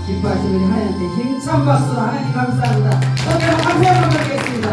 기뻐하시는 우리 하나님께 힘찬 박수 하나님 감사합니다. 오늘 감사의 한번 드리겠습니다.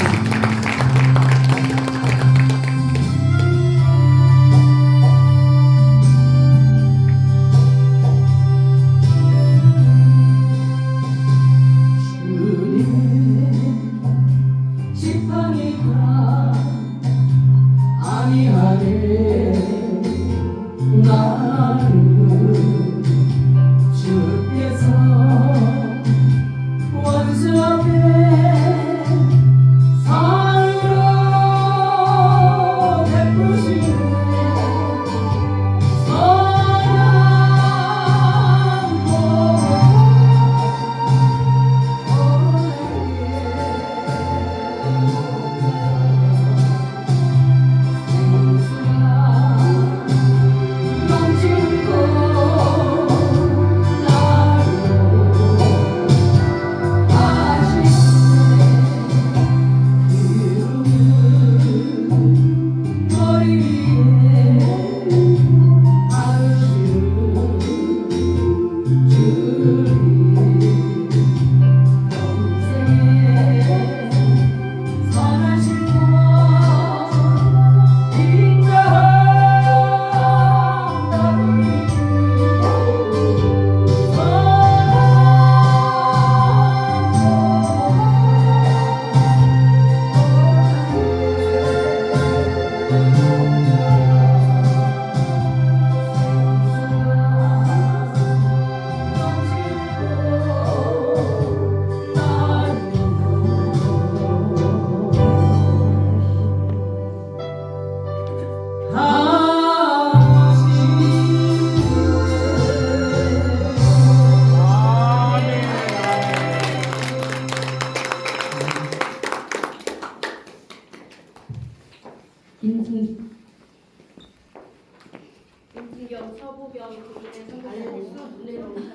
김진경, 서부경 부인의 성도님으로 은혜로운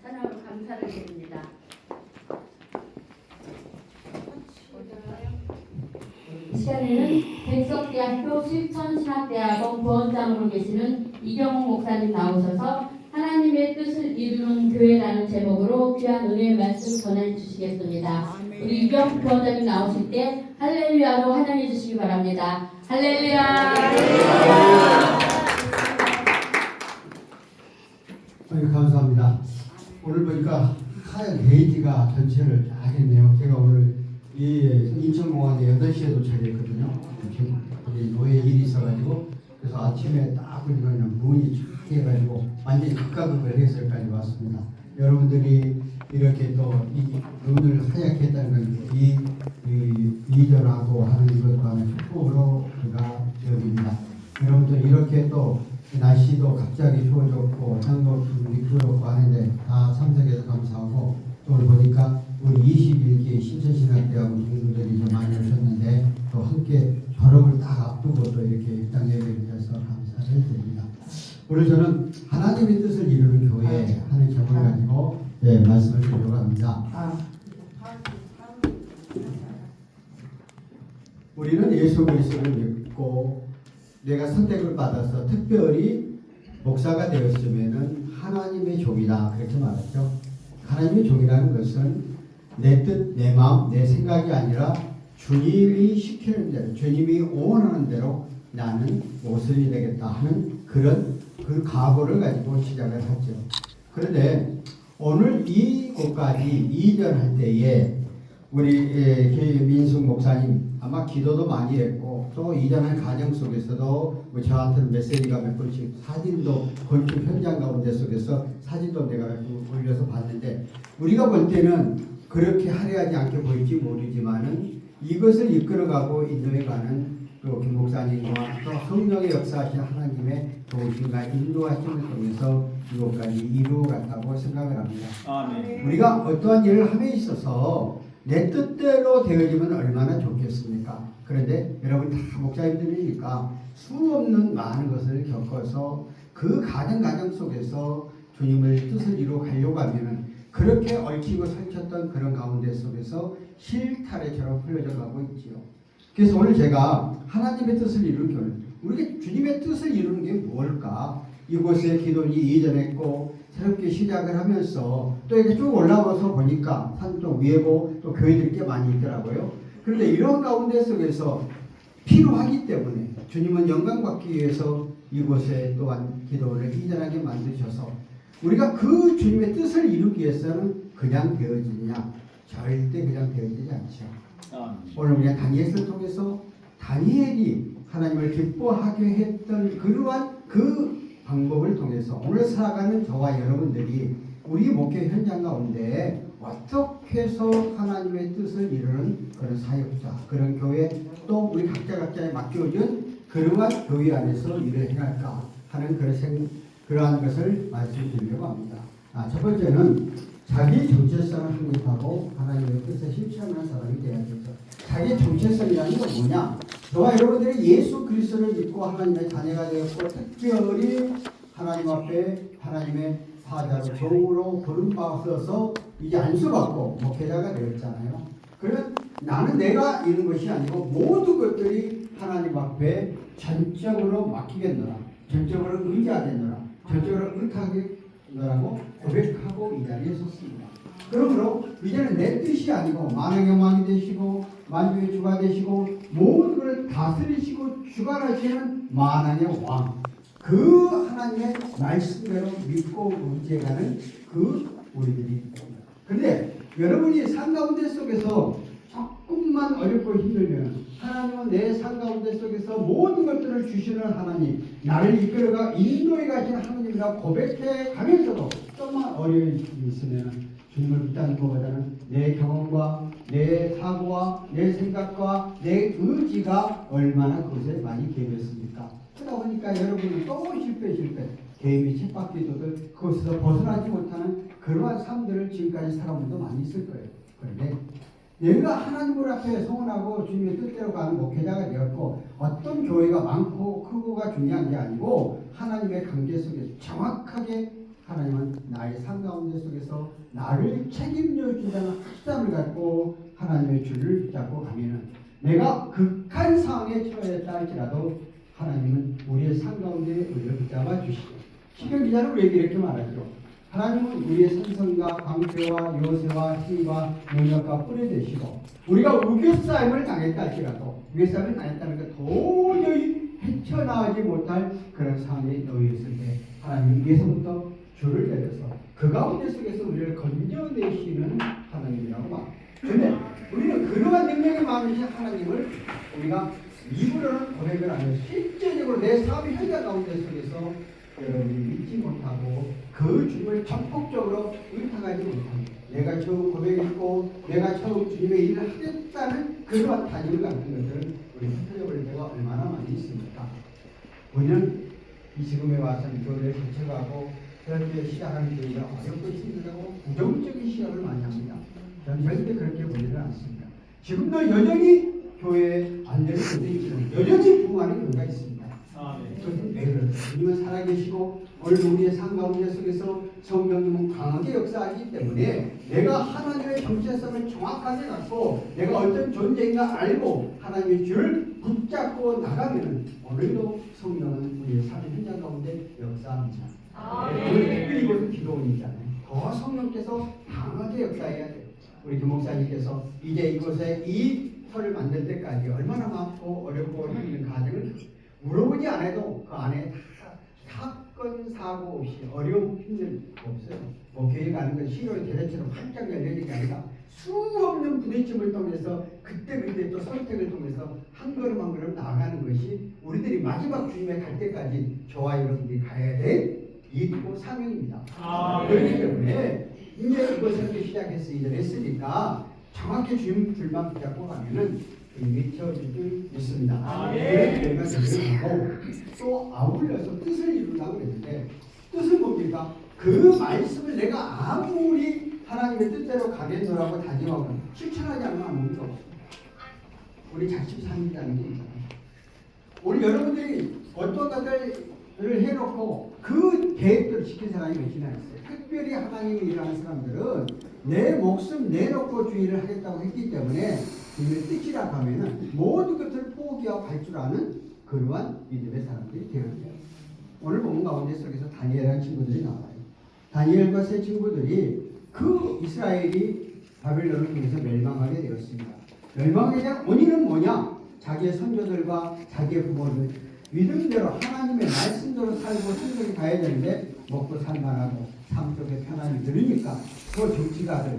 사랑을 감사를 드립니다. 이 시간에는 백석대학교 실천신학대학원 부원장으로 계시는 이경호 목사님 나오셔서 하나님의 뜻을 이루는 교회라는 제목으로 귀한 은혜의 말씀 전해 주시겠습니다. 우리 이경호 부원장님 나오실 때 할렐루야로 환영해 주시기 바랍니다. 할렐루야. 감사합니다. 오늘 보니까 하얀 데이지가 전체를 다 했네요. 제가 오늘 이 인천공항에 8시에 도착했거든요. 여기 노예 일이 있어가지고 그래서 아침에 딱 보니까 그냥 문이 쫙 해가지고 완전히 극과극을 해서 여기까지 왔습니다. 여러분들이 이렇게 또 이 눈을 하얗게 했다는 건 이전하고 하는 것과는 축복으로 제가 여깁니다. 여러분들 이렇게 또 날씨도 갑자기 추워졌고 땅도 미끄럽고 하는데 다 참석해서 감사하고 또 오늘 보니까 우리 21기 신천신학대학원 동료들이 좀 많이 오셨는데 또 함께 졸업을 딱 앞두고 또 이렇게 입당 예배를 해서 감사를 드립니다. 오늘 저는 하나님의 뜻을 이루는 교회 하는 제목을 가지고 말씀을 드리려고 합니다. 우리는 예수 그리스도를 믿고 내가 선택을 받아서 특별히 목사가 되었으면은 하나님의 종이다 그렇게 말했죠. 하나님의 종이라는 것은 내 뜻, 내 마음, 내 생각이 아니라 주님이 시키는 대로, 주님이 원하는 대로 나는 모습이 되겠다 하는 그 각오를 가지고 시작을 했죠. 그런데 오늘 이곳까지 이전할 때에 우리 민숙 목사님 아마 기도도 많이 했고 또 이전한 과정 속에서도 뭐 저한테는 메시지가 몇 번씩 사진도 건축 현장 가운데 속에서 사진도 내가 올려서 봤는데 우리가 볼 때는 그렇게 화려하지 않게 보일지 모르지만은 이것을 이끌어가고 인도해가는 또 김 목사님과 또 성령의 역사하신 하나님의 도우심과 인도하심을 통해서 이것까지 이루어갔다고 생각을 합니다. 아멘. 우리가 어떠한 일을 함에 있어서 내 뜻대로 되어지면 얼마나 좋겠습니까? 그런데 여러분 다 목사님들이니까 수없는 많은 것을 겪어서 그 과정 속에서 주님의 뜻을 이루어 가려고 하면은 그렇게 얽히고 설쳤던 그런 가운데 속에서 실타래처럼 흘러져 가고 있지요. 그래서 오늘 제가 하나님의 뜻을 이루는 교회, 우리가 주님의 뜻을 이루는 게 뭘까? 이곳에 기도를 이전했고 새롭게 시작을 하면서 또 이렇게 쭉 올라가서 보니까 산 또 위에 또 교회들이 꽤 많이 있더라고요. 그런데 이런 가운데 속에서 필요하기 때문에 주님은 영광 받기 위해서 이곳에 또한 기도를 희전하게 만드셔서 우리가 그 주님의 뜻을 이루기 위해서는 그냥 되어지느냐? 절대 그냥 되어지지 않죠. 오늘 우리가 다니엘을 통해서 다니엘이 하나님을 기뻐하게 했던 그러한 그 방법을 통해서 오늘 살아가는 저와 여러분들이 우리 목회 현장 가운데 어떻게 해서 하나님의 뜻을 이루는 그런 사역자, 그런 교회, 또 우리 각자에 맡겨진 그러한 교회 안에서 일을 해갈까 하는 그러한 것을 말씀드리려고 합니다. 첫 번째는 자기 정체성을 확립하고 하나님의 뜻에 실천하는 사람이 되어야 되죠. 자기 정체성이라는 건 뭐냐? 저와 여러분들이 예수 그리스도를 믿고 하나님의 자녀가 되었고 특별히 하나님 앞에 하나님의 사자로 종으로 부름받아서 이제 안수받고 목회자가 되었잖아요. 그러면 나는 내가 이런 것이 아니고 모든 것들이 하나님 앞에 전적으로 맡기겠노라, 전적으로 의지하겠노라, 전적으로 의탁하겠노라고 고백하고 이 자리에 섰습니다. 그러므로 이제는 내 뜻이 아니고 만왕의 왕이 되시고 만주의 주가 되시고 모든 것을 다스리시고 주관하시는 만왕의 왕, 그 하나님의 말씀대로 믿고 의지해가는 그 우리들이. 그런데 여러분이 삶 가운데 속에서 조금만 어렵고 힘들면 하나님은 내 삶 가운데 속에서 모든 것들을 주시는 하나님, 나를 이끌어가 인도해 가시는 하나님이라고 고백해 가면서도 조금만 어려움이 있으면 주님을 붙잡는 것보다는 내 경험과 내 사고와 내 생각과 내 의지가 얼마나 그것에 많이 개입했습니까? 그러다 보니까 여러분은 또 실패 개인이 쳇바퀴도들 그것에서 벗어나지 못하는 그러한 삶들을 지금까지 살아온 분도 많이 있을 거예요. 그런데 내가 하나님 앞에 소원하고 주님의 뜻대로 가는 목회자가 되었고 어떤 교회가 많고 크고가 중요한 게 아니고 하나님의 관계 속에서 정확하게 하나님은 나의 삶 가운데 속에서 나를 책임져 준다는 확신을 갖고 하나님의 줄을 붙잡고 가면은 내가 극한 상황에 처했다 할지라도 하나님은 우리의 삶 가운데 우리를 붙잡아 주시고 시편 기자는 우리에게 이렇게 말하죠. 하나님은 우리의 생선과 방패와 요새와 힘과 능력과 뿔이 되시고 우리가 우겨싸임을 당했다 할지라도 우겨싸임을 당했다는 것 도저히 헤쳐나오지 못할 그런 상황에 놓여 있을 때 하나님 위에서부터 줄을 내려서 그 가운데 속에서 우리를 건져내시는 하나님이라고 말합니다. 그런데 우리는 그러한 능력이 많으신 하나님을 우리가 입으로는 고백을 안 해요. 실제적으로 내 삶의 현장 가운데 속에서 여러분이 믿지 못하고 그 주님을 적극적으로 의탁하지 못합니다. 내가 처음 고백했고 내가 처음 주님의 일을 하겠다는 그러한 다짐을 갖는 것들은 우리 흩어져버릴 때가 얼마나 많이 있습니까? 우리는 이 지금에 와서 교회를 거쳐가고 그렇게 시작하는 교회가 어렵고 힘들다고 부정적인 시각을 많이 합니다. 저는 절대 그렇게 보지는 않습니다. 지금도 여전히 교회에 안 되는 분들이 있지만 여전히 부흥하는 교회가 있습니다. 그것은 왜 그럴까요? 주님은 살아계시고 오늘 우리의 삶 가운데 속에서 성령님은 강하게 역사하기 때문에 내가 하나님의 정체성을 정확하게 갖고 내가 어떤 존재인가 알고 하나님의 줄을 붙잡고 나가면 오늘도 성령은 우리의 삶의 현장 가운데 역사합니다. 특별히 이것은 기도원이잖아요. 더 성령께서 강하게 역사해야 돼요. 우리 교목사님께서 이제 이곳에 이 터를 만들 때까지 얼마나 많고 어렵고 힘든 과정을 물어보지 않아도 그 안에 사건 사고 없이 어려움 힘든 거 없어요. 교회 가는 건 시골 대대처럼 활짝 열리는 게 아니라 수없는 부딪힘을 통해서 그때 또 선택을 통해서 한 걸음 한 걸음 나아가는 것이 우리들이 마지막 주님에 갈 때까지 저와 여러분들이 가야 될 일이고 사명입니다. 그렇기 때문에 이제 이것을 시작해서 이제 했으니까 정확히 주님 줄만 붙잡고 가면은 주님이 채워줄 줄 믿습니다. 그래서 저희가 또 아울러서 뜻을 이루려고 했는데 뜻은 뭡니까? 그 말씀을 내가 아무리 하나님의 뜻대로 가겠노라고 다짐하고 실천하지 않으면 아무것도 없습니다. 우리 작심삼일이라는 게 있잖아요. 우리 여러분들이 어떤 것들을 해놓고 그 계획대로 지킨 사람이 몇이나 있어요. 특별히 하나님이 일하는 사람들은 내 목숨 내놓고 주의를 하겠다고 했기 때문에 주님의 뜻이라고 하면은 모든 것을 포기하고 갈 줄 아는 그러한 믿음의 사람들이 되는 거예요. 오늘 본문 가운데 속에서 다니엘이라는 친구들이 나와요. 다니엘과 세 친구들이 그 이스라엘이 바벨론을 통해서 멸망하게 되었습니다. 멸망에 대한 원인은 뭐냐? 자기의 선조들과 자기의 부모들 믿음대로 하나님의 말씀대로 살고 성경에 가야 되는데 먹고 살만하고 삶 속에 편안히 들으니까 그 정치가들